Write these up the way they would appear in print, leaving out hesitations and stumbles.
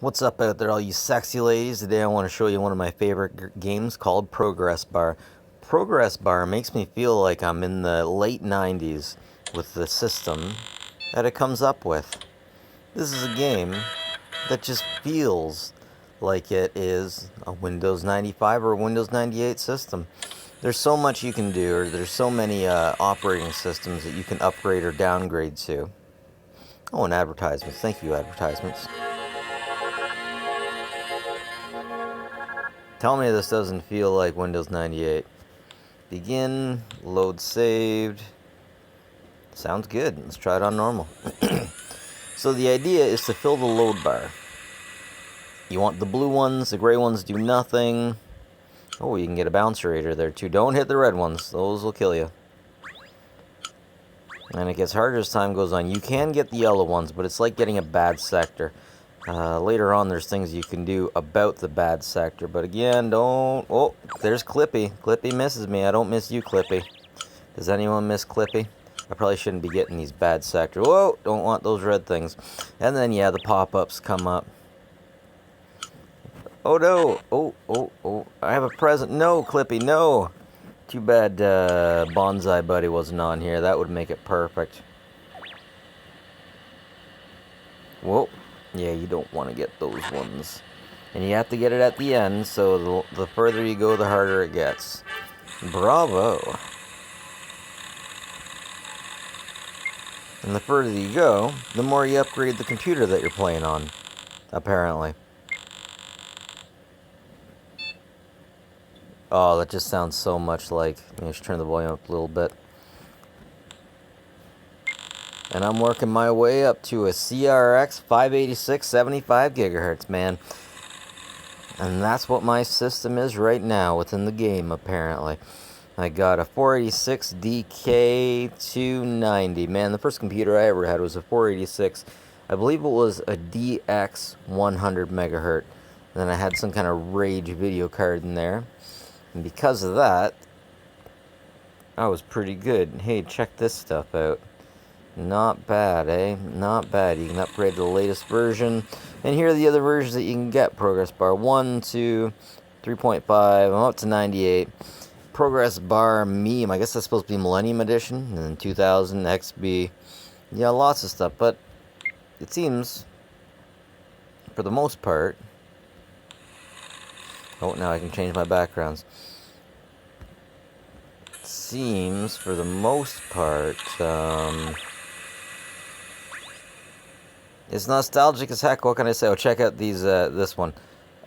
What's up out there, all you sexy ladies? Today I want to show you one of my favorite games called Progress Bar. Progress Bar makes me feel like I'm in the late 90s with the system that it comes up with. This is a game that just feels like it is a Windows 95 or a Windows 98 system. There's so much you can do, or there's so many operating systems that you can upgrade or downgrade to. Oh, and advertisements. Thank you, advertisements. Tell me this doesn't feel like Windows 98. Begin, load saved. Sounds good. Let's try it on normal. So the idea is to fill the load bar. You want the blue ones, the gray ones do nothing. Oh, you can get a bounce rater there too. Don't hit the red ones, those will kill you. And it gets harder as time goes on. You can get the yellow ones, but it's like getting a bad sector. Later on, there's things you can do about the bad sector. But again, don't... Oh, there's Clippy. Clippy misses me. I don't miss you, Clippy. Does anyone miss Clippy? I probably shouldn't be getting these bad sectors. Whoa, don't want those red things. And then, yeah, the pop-ups come up. Oh, no. Oh. I have a present. No, Clippy, no. Too bad Bonsai Buddy wasn't on here. That would make it perfect. Whoa. Yeah, you don't want to get those ones. And you have to get it at the end, so the further you go, the harder it gets. Bravo. And the further you go, the more you upgrade the computer that you're playing on. Apparently. Oh, that just sounds so much like... I should turn the volume up a little bit. And I'm working my way up to a CRX 586 75 gigahertz, man. And that's what my system is right now within the game, apparently. I got a 486 DK290. Man, the first computer I ever had was a 486. I believe it was a DX 100 megahertz. And then I had some kind of Rage video card in there. And because of that, I was pretty good. Hey, check this stuff out. Not bad, eh? Not bad. You can upgrade to the latest version. And here are the other versions that you can get. Progress Bar 1, 2, 3.5. I'm up to 98. Progress Bar Meme. I guess that's supposed to be Millennium Edition. And then 2000, XB. Yeah, lots of stuff. But it seems, for the most part... Oh, now I can change my backgrounds. It seems, for the most part... It's nostalgic as heck. What can I say? Oh, check out these. This one.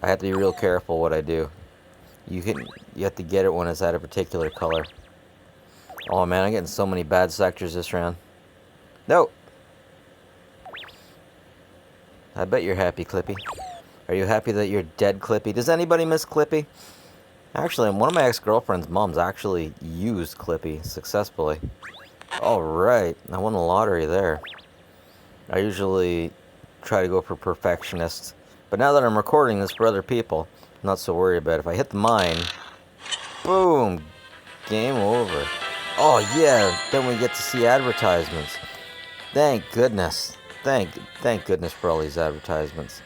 I have to be real careful what I do. You have to get it when it's at a particular color. Oh man, I'm getting so many bad sectors this round. No. I bet you're happy, Clippy. Are you happy that you're dead, Clippy? Does anybody miss Clippy? Actually, one of my ex-girlfriend's moms actually used Clippy successfully. All right, I won the lottery there. I usually try to go for perfectionist. But now that I'm recording this for other people, I'm not so worried about it. If I hit the mine, boom, game over. Oh yeah, then we get to see advertisements. Thank goodness. Thank goodness for all these advertisements.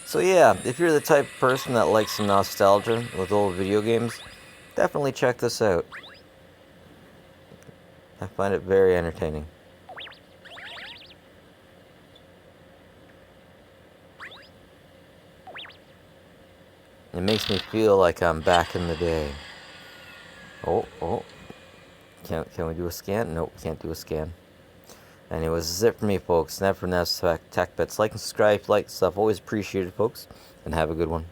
So yeah, if you're the type of person that likes some nostalgia with old video games, definitely check this out. I find it very entertaining. It makes me feel like I'm back in the day. Oh. Can we do a scan? Nope, can't do a scan. Anyways, this is it for me, folks. Never from Tech Bits. Like and subscribe, like stuff. Always appreciated, folks. And have a good one.